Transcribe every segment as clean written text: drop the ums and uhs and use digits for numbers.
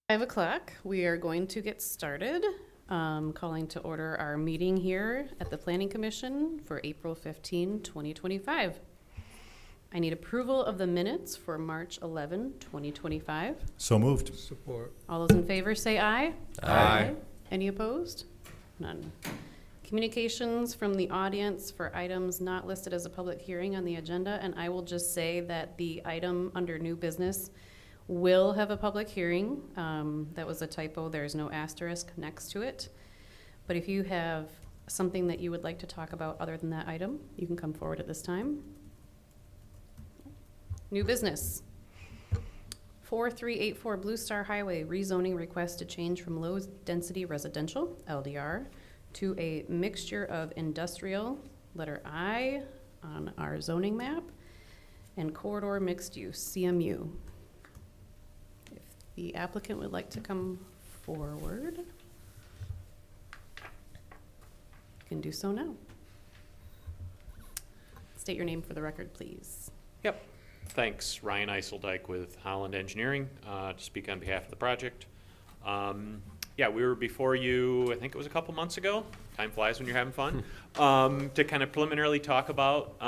5 o'clock. We are going to get started. Calling to order our meeting here at the Planning Commission for April 15, 2025. I need approval of the minutes for March 11, 2025. So moved. Support. All those in favor say aye. Aye. Any opposed? None. Communications from the audience for items not listed as a public hearing on the agenda, and I will just say that the item under new business will have a public hearing. That was a typo. There's no asterisk next to it. But if you have something that you would like to talk about other than that item, you can come forward at this time. New business. 4384 Blue Star Highway rezoning request to change from low-density residential, LDR, to a mixture of industrial, letter I, on our zoning map, and corridor mixed use, CMU. If the applicant would like to come forward, you can do so now. State your name for the record, please. Yep. Thanks. Ryan Eiseldike with Holland Engineering to speak on behalf of the project. Yeah, we were before you, I think it was a couple months ago. Time flies when you're having fun. To kind of preliminarily talk about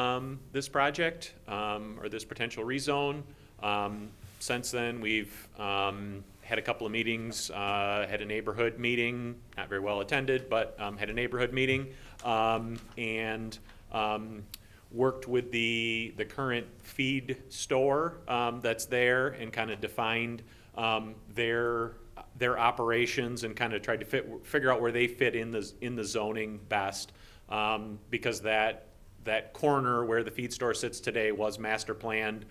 this project or this potential rezone. Since then, we've had a couple of meetings, had a neighborhood meeting, not very well attended, but had a neighborhood meeting, and worked with the current feed store that's there and kind of defined their operations and kind of tried to figure out where they fit in the zoning best, because that corner where the feed store sits today was master planned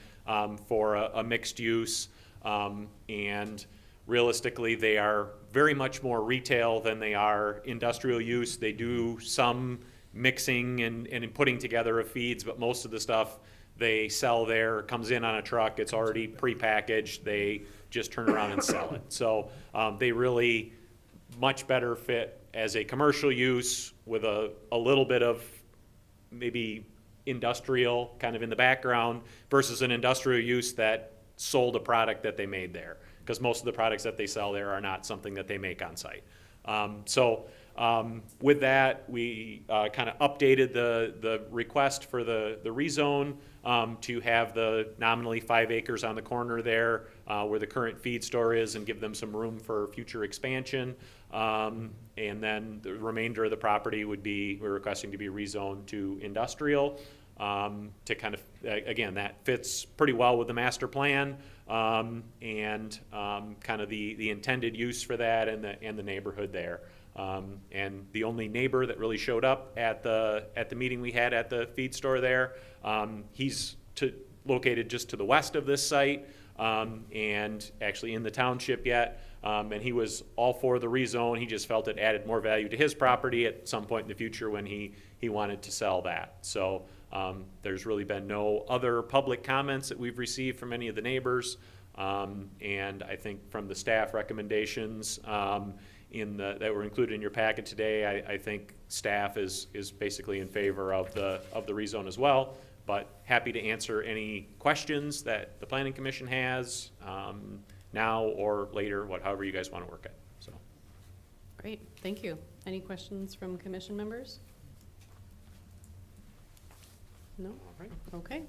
for a mixed use, and realistically they are very much more retail than they are industrial use. They do some mixing and putting together of feeds, but most of the stuff they sell there comes in on a truck. It's already prepackaged. They just turn around and sell it. So they really much better fit as a commercial use with a little bit of maybe industrial kind of in the background versus an industrial use that sold a product that they made there, because most of the products that they sell there are not something that they make on site. With that, we kind of updated the request for the rezone to have the nominally 5 acres on the corner there where the current feed store is, and give them some room for future expansion. And then the remainder of the property we're requesting to be rezoned to industrial, to kind of, again, that fits pretty well with the master plan, and kind of the intended use for that and the neighborhood there. And the only neighbor that really showed up at the meeting we had at the feed store there, he's located just to the west of this site, and actually in the township yet. And he was all for the rezone. He just felt it added more value to his property at some point in the future when he wanted to sell that. So there's really been no other public comments that we've received from any of the neighbors. And I think from the staff recommendations that were included in your packet today, I think staff is basically in favor of the rezone as well. But happy to answer any questions that the Planning Commission has now or later, however you guys want to work it. So, Great, thank you. Any questions from commission members? No? all right. Okay,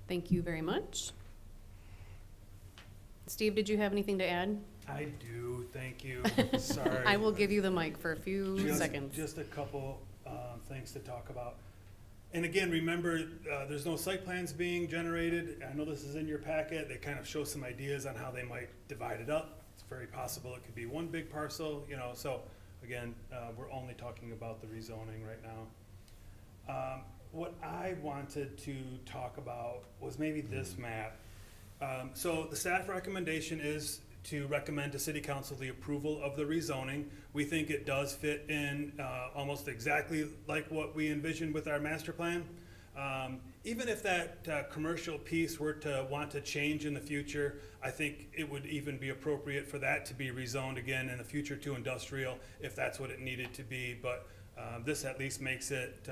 thank you very much. Steve, did you have anything to add? I do, thank you. Sorry. I will give you the mic for a few seconds. Just a couple things to talk about. And again, remember, there's no site plans being generated. I know this is in your packet. They kind of show some ideas on how they might divide it up. It's very possible it could be one big parcel, so again, we're only talking about the rezoning right now. What I wanted to talk about was maybe this map. So the staff recommendation is to recommend to City Council the approval of the rezoning. We think it does fit in almost exactly like what we envisioned with our master plan. Even if that commercial piece were to want to change in the future, I think it would even be appropriate for that to be rezoned again in the future to industrial if that's what it needed to be. But this at least makes it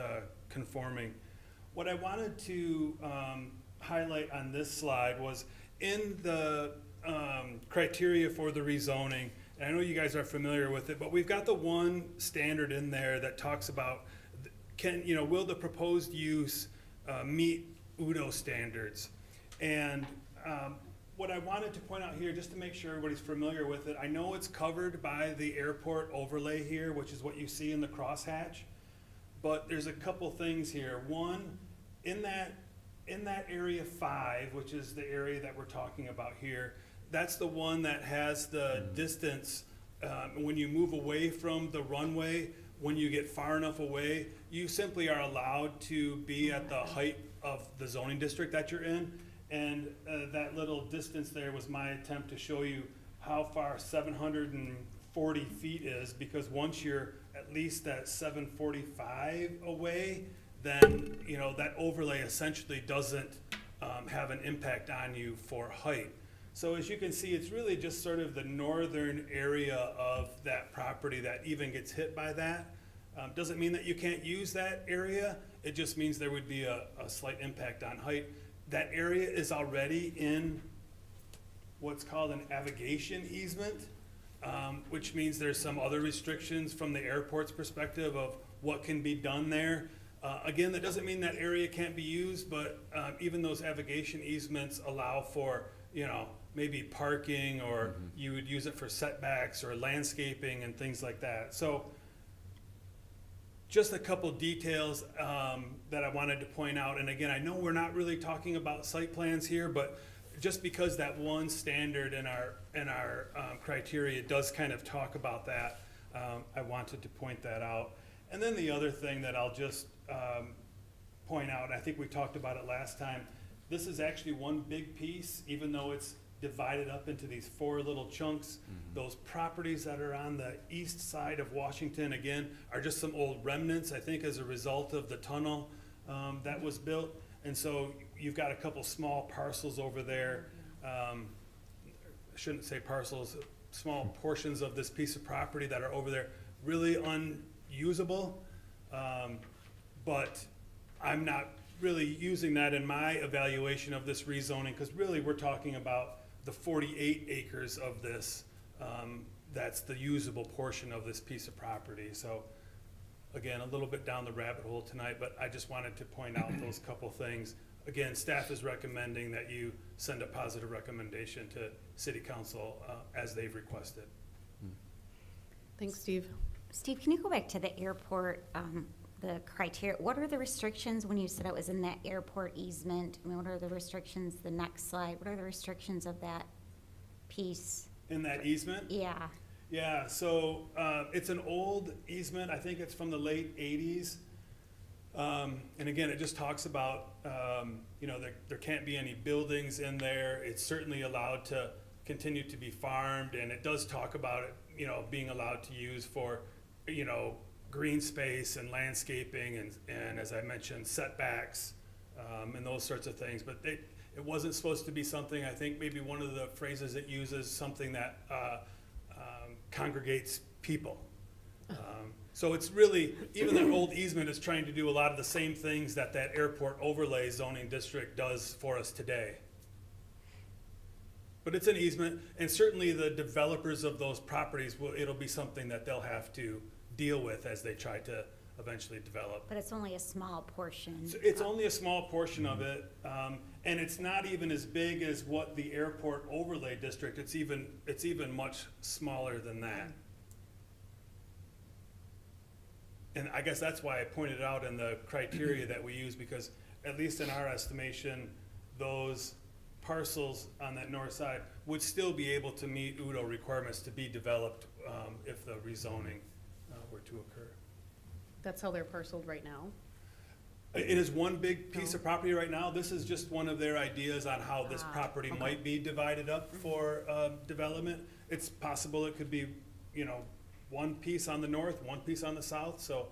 conforming. What I wanted to highlight on this slide was in the criteria for the rezoning, and I know you guys are familiar with it, but we've got the one standard in there that talks about, will the proposed use meet UDO standards? And what I wanted to point out here, just to make sure everybody's familiar with it, I know it's covered by the airport overlay here, which is what you see in the crosshatch, but there's a couple things here. One, in that area 5, which is the area that we're talking about here, that's the one that has the distance, when you move away from the runway, when you get far enough away, you simply are allowed to be at the height of the zoning district that you're in. And that little distance there was my attempt to show you how far 740 feet is, because once you're at least at 745 away, then that overlay essentially doesn't have an impact on you for height. So as you can see, it's really just sort of the northern area of that property that even gets hit by that. Doesn't mean that you can't use that area. It just means there would be a slight impact on height. That area is already in what's called an avigation easement, which means there's some other restrictions from the airport's perspective of what can be done there. Again, that doesn't mean that area can't be used, but even those avigation easements allow for, maybe parking, or you would use it for setbacks or landscaping and things like that. So just a couple details that I wanted to point out. And again, I know we're not really talking about site plans here, but just because that one standard in our criteria does kind of talk about that, I wanted to point that out. And then the other thing that I'll just point out, and I think we talked about it last time, this is actually one big piece, even though it's divided up into these 4 little chunks. Those properties that are on the east side of Washington, again, are just some old remnants, I think, as a result of the tunnel that was built. And so you've got a couple small parcels over there. I shouldn't say parcels, small portions of this piece of property that are over there, really unusable. But I'm not really using that in my evaluation of this rezoning, because really we're talking about the 48 acres of this, that's the usable portion of this piece of property. So again, a little bit down the rabbit hole tonight, but I just wanted to point out those couple things. Again, staff is recommending that you send a positive recommendation to City Council as they've requested. Thanks, Steve. Steve, can you go back to the airport, the criteria? What are the restrictions when you said it was in that airport easement? I mean, what are the restrictions, the next slide, what are the restrictions of that piece? In that easement? Yeah. Yeah, so it's an old easement. I think it's from the late 80s. And again, it just talks about, there can't be any buildings in there. It's certainly allowed to continue to be farmed, and it does talk about it, being allowed to use for, green space and landscaping and as I mentioned, setbacks and those sorts of things. But it wasn't supposed to be something, I think maybe one of the phrases it uses, something that congregates people. So it's really, even that old easement is trying to do a lot of the same things that airport overlay zoning district does for us today. But it's an easement, and certainly the developers of those properties, it'll be something that they'll have to deal with as they try to eventually develop. But it's only a small portion. So it's only a small portion of it, and it's not even as big as what the airport overlay district, it's even much smaller than that. And I guess that's why I pointed out in the criteria that we use, because at least in our estimation, those parcels on that north side would still be able to meet UDO requirements to be developed if the rezoning were to occur. That's how they're parceled right now. It is one big piece of property right now. This is just one of their ideas on how this property okay. might be divided up for development. It's possible it could be, one piece on the north, one piece on the south. So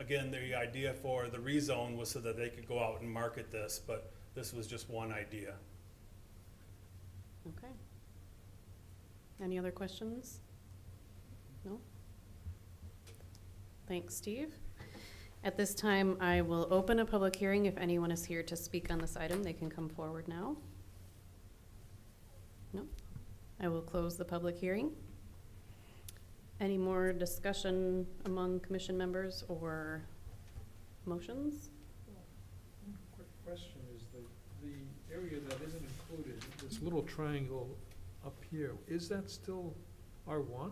again, the idea for the rezone was so that they could go out and market this, but this was just one idea. Okay. Any other questions? No? Thanks, Steve. At this time, I will open a public hearing. If anyone is here to speak on this item, they can come forward now. No? I will close the public hearing. Any more discussion among commission members or motions? Quick question is the area that isn't included, this little triangle up here, is that still R1?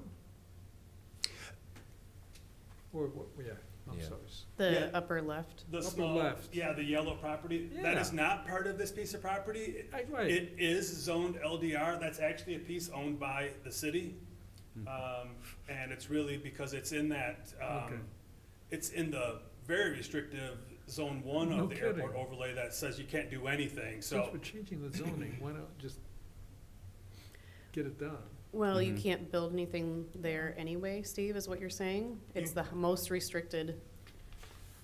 Or what, yeah, I'm Yeah. sorry. The Yeah. upper left? The Upper small, left. yeah, the yellow property, that Yeah. is not part of this piece of property. Right. It is zoned LDR, that's actually a piece owned by the city. And it's really because it's in that, Okay. it's in the very restrictive zone 1 No of the airport kidding. overlay that says you can't do anything, Since so. we're changing the zoning, why not just get it done? Well, you Mhm. can't build anything there anyway, Steve, is what you're saying? It's the most restricted,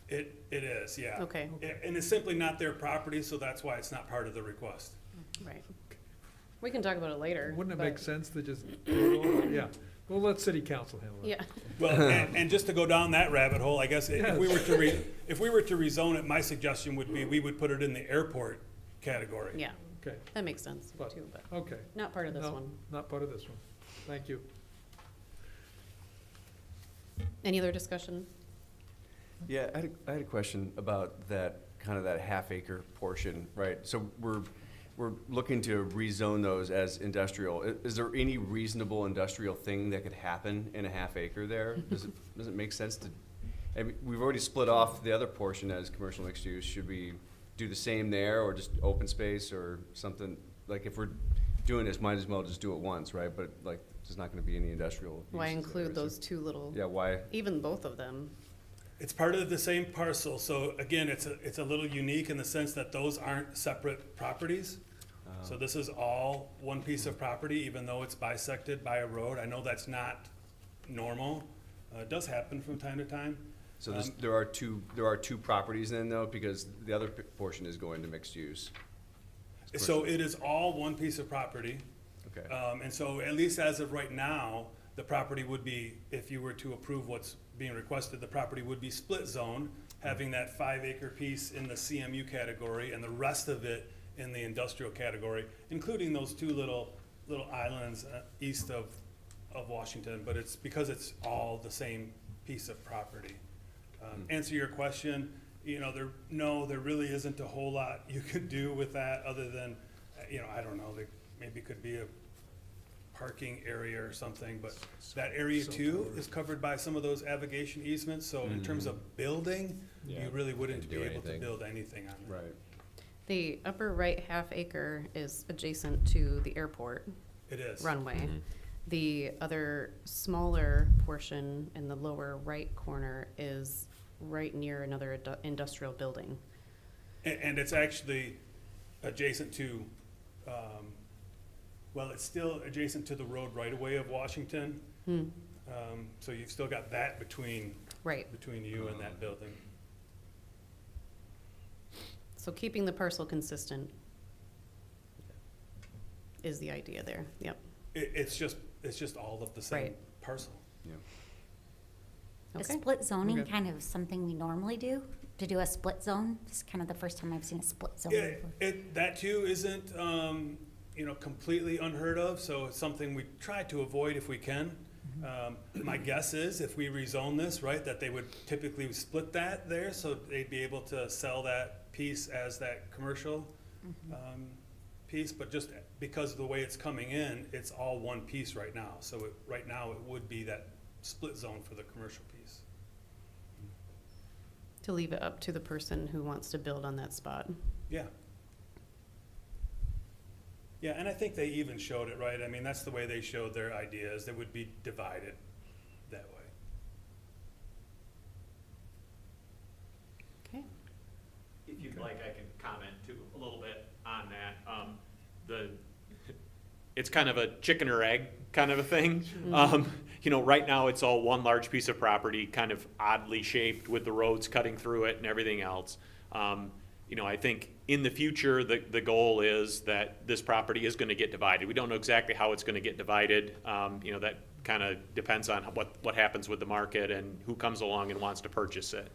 It is, yeah. okay, And it's simply not their property, so that's why it's not part of the request. right. We can talk about it later. Wouldn't it but- make sense to just, yeah, well, let city council handle it. Yeah, Well, and just to go down that rabbit hole, I guess if we were to if we were to rezone it, my suggestion would be we would put it in the airport category. yeah, Okay, that makes sense But- too, but okay. not part of this No, one. not part of this one. Thank you. Any other discussion? Yeah, I had a question about that, kind of that half acre portion, right? So we're looking to rezone those as industrial. Is there any reasonable industrial thing that could happen in a half acre there? Does it make sense to, I mean, we've already split off the other portion as commercial mixed use. Should we do the same there or just open space or something? Like if we're doing this, might as well just do it once, right? But like, there's not gonna be any industrial Why uses there, include is there? those two little, Yeah, why? even both of them? It's part of the same parcel, so again, it's a little unique in the sense that those aren't separate properties. So this is all one piece of property, even though it's bisected by a road. I know that's not normal. It does happen from time to time. So there are two properties then though, because the other portion is going to mixed use. So it is all one piece of property. Okay. And so at least as of right now, the property would be, if you were to approve what's being requested, the property would be split zone, having that 5 acre piece in the CMU category and the rest of it in the industrial category, including those two little islands east of Washington, but it's because it's all the same piece of property. Answer your question, you know, there really isn't a whole lot you could do with that other than, you know, I don't know, there maybe could be a parking area or something, but that area too is covered by some of those navigation easements, so in terms of building, you Yeah. really wouldn't Couldn't be do able to anything. build anything on it. Right. The upper right half acre is adjacent to the airport It is. runway. The other smaller portion in the lower right corner is right near another industrial building. And it's actually adjacent to, well, it's still adjacent to the road right-of-way of Washington. So you've still got that between Right, you and that building. so keeping the parcel consistent is the idea there, yep. It's just all of the same Right. parcel. Yeah. Is Okay. split zoning Okay. kind of something we normally do? To do a split zone? It's kind of the first time I've seen a split zone. Yeah, before. that too isn't, you know, completely unheard of, so it's something we try to avoid if we can. My guess is if we rezone this, right, that they would typically split that there, so they'd be able to sell that piece as that commercial, piece, but just because of the way it's coming in, it's all one piece right now. So right now, it would be that split zone for the commercial piece. To leave it up to the person who wants to build on that spot. Yeah. Yeah, and I think they even showed it, right? I mean, that's the way they showed their ideas. They would be divided that way. Okay, If you'd like, I can comment too, a little bit on that. It's kind of a chicken or egg kind of a thing. You know, right now it's all one large piece of property, kind of oddly shaped with the roads cutting through it and everything else. You know, I think in the future, the goal is that this property is gonna get divided. We don't know exactly how it's gonna get divided. You know, that kind of depends on what happens with the market and who comes along and wants to purchase it.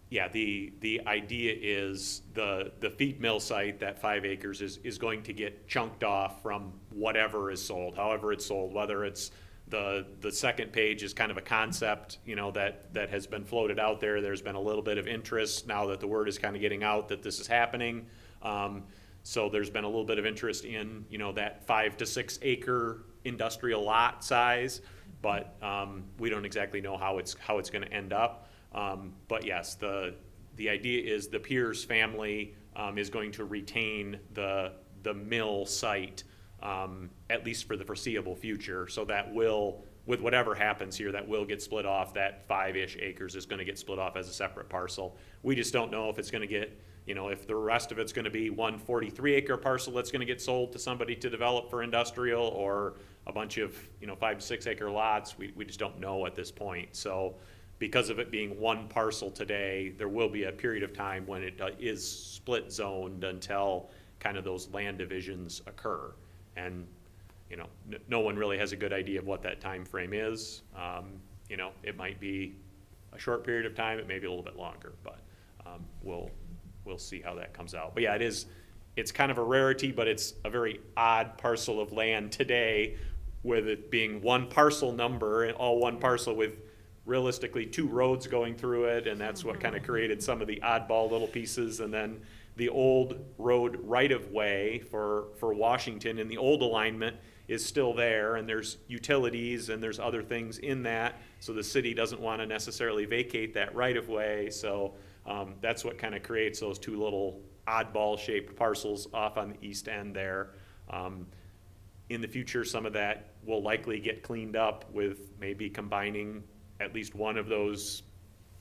Yeah, the idea is the feed mill site, that 5 acres is going to get chunked off from whatever is sold, however it's sold, whether it's the second page is kind of a concept, you know, that has been floated out there. There's been a little bit of interest now that the word is kind of getting out that this is happening. So there's been a little bit of interest in, you know, that 5 to 6 acre industrial lot size, but we don't exactly know how it's going to end up. But yes, the idea is the Pierce family is going to retain the mill site at least for the foreseeable future. So that will, with whatever happens here, that will get split off. That 5-ish acres is going to get split off as a separate parcel. We just don't know if it's going to get, you know, if the rest of it's going to be one 43-acre parcel that's going to get sold to somebody to develop for industrial, or a bunch of, you know, 5 to 6 acre lots. We just don't know at this point. So because of it being one parcel today, there will be a period of time when it is split zoned until kind of those land divisions occur. And, you know, no one really has a good idea of what that time frame is. You know, it might be a short period of time, it may be a little bit longer, but we'll see how that comes out. But yeah, it's kind of a rarity, but it's a very odd parcel of land today, with it being one parcel number, and all one parcel with realistically 2 roads going through it, and that's what kind of created some of the oddball little pieces. And then the old road right-of-way for Washington in the old alignment is still there, and there's utilities and there's other things in that, so the city doesn't want to necessarily vacate that right-of-way. So that's what kind of creates those 2 little oddball-shaped parcels off on the east end there. In the future, some of that will likely get cleaned up with maybe combining at least one of those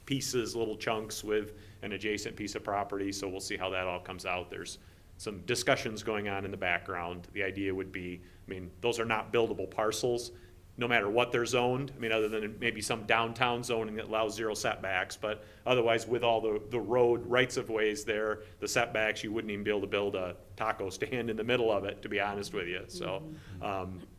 pieces, little chunks, with an adjacent piece of property. So we'll see how that all comes out. There's some discussions going on in the background. The idea would be, I mean, those are not buildable parcels, no matter what they're zoned. I mean, other than maybe some downtown zoning that allows 0 setbacks, but otherwise with all the road rights of ways there, the setbacks, you wouldn't even be able to build a taco stand in the middle of it, to be honest with you. So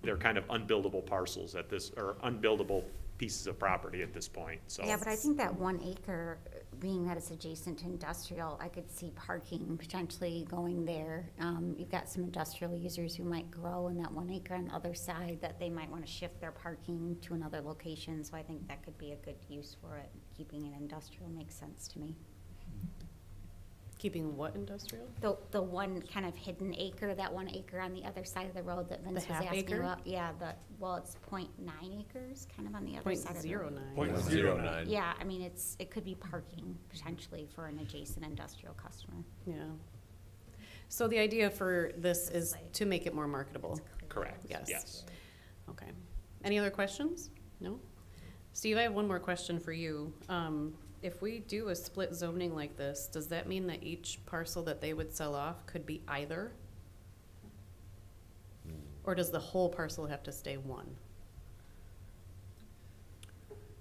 they're kind of unbuildable parcels at this, or unbuildable pieces of property at this point. So Yeah, but I think that 1 acre, being that it's adjacent to industrial, I could see parking potentially going there. You've got some industrial users who might grow in that 1 acre on the other side, that they might want to shift their parking to another location. So I think that could be a good use for it. Keeping it industrial makes sense to me. Keeping what industrial? The one kind of hidden acre, that 1 acre on the other side of the road that Vince was half asking acre? about. Yeah, well, it's 0.9 acres, kind of on the other side of the road. 0.09. 0.09. Yeah, I mean, it could be parking potentially for an adjacent industrial customer. Yeah. So the idea for this is to make it more marketable. correct, Yes. yes. Okay. Any other questions? No? Steve, I have one more question for you. If we do a split zoning like this, does that mean that each parcel that they would sell off could be either? Or does the whole parcel have to stay one?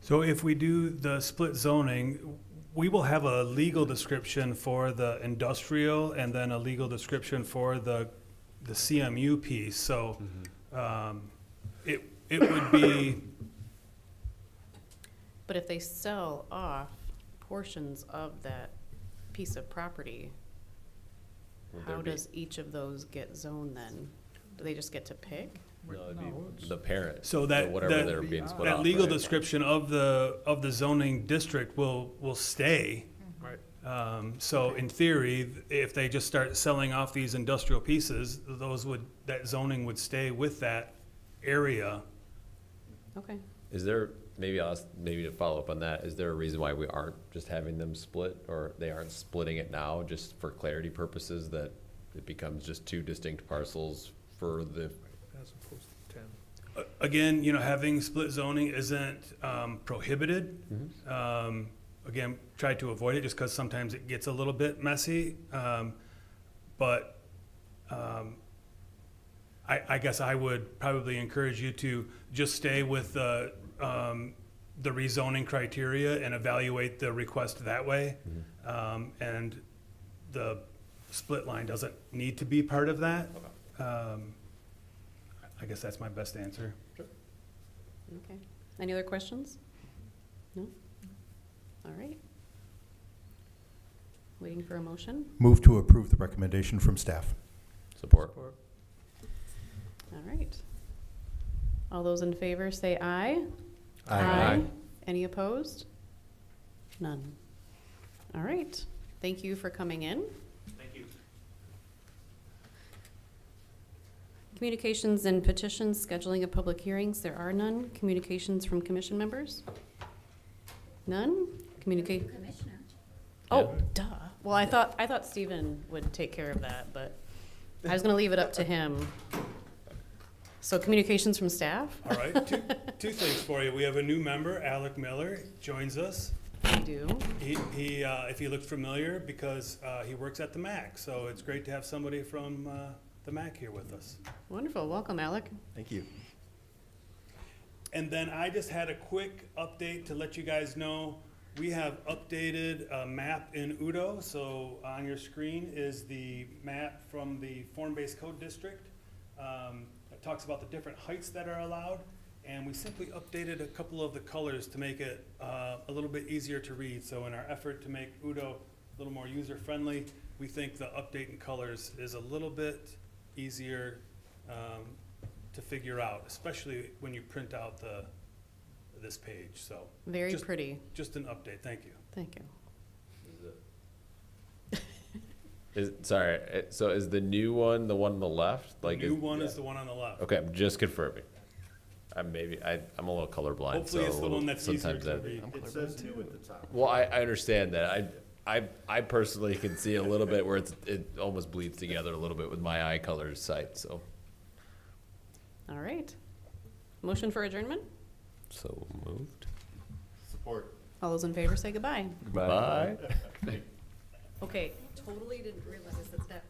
So if we do the split zoning, we will have a legal description for the industrial and then a legal description for the CMU piece. So it would be, But if they sell off portions of that piece of property, how does each of those get zoned then? Do they just get to pick? No, it'd No, be it's- the parent. so that, Whatever they're being split that off. legal right? description of the zoning district will stay. Right. So in theory, if they just start selling off these industrial pieces, that zoning would stay with that area. Okay. Is there, maybe I'll ask, maybe to follow up on that, is there a reason why we aren't just having them split, or they aren't splitting it now, just for clarity purposes, that it becomes just 2 distinct parcels for the, As opposed to 10. Again, having split zoning isn't prohibited. Again, try to avoid it just because sometimes it gets a little bit messy. But I guess I would probably encourage you to just stay with the rezoning criteria and evaluate the request that way. And the split line doesn't need to be part of that. I guess that's my best answer. Okay. Any other questions? No? All right. Waiting for a motion. Move to approve the recommendation from staff. Support. Support. All right. All those in favor say aye. Aye. Any opposed? None. All right. Thank you for coming in. Thank you. Communications and petitions, scheduling of public hearings, there are none. Communications from commission members? None? Communicate. Commissioner. Oh, duh. Well, I thought Stephen would take care of that, but I was gonna leave it up to him. So communications from staff? All right, two things for you. We have a new member, Alec Miller, joins us. We do. He if he looks familiar, because he works at the MAC, so it's great to have somebody from the MAC here with us. Wonderful. Welcome, Alec. Thank you. And then I just had a quick update to let you guys know, we have updated a map in Udo. So on your screen is the map from the Form-Based Code District. It talks about the different heights that are allowed. And we simply updated a couple of the colors to make it a little bit easier to read. So in our effort to make Udo a little more user-friendly, we think the update in colors is a little bit easier to figure out, especially when you print out this page. So Very just- pretty. Just an update. Thank you. Thank you. So is the new one the one on the left? The Like, new one is the one on the left. Okay, I'm just confirming. I'm a little colorblind, Hopefully so it's a the little- one that's easier sometimes to that. read. It says new at the top. Well, I understand that. I personally can see a little bit where it almost bleeds together a little bit with my eye color sight, so. All right. Motion for adjournment? So moved. Support. All those in favor say goodbye. Bye. Okay, totally didn't realize that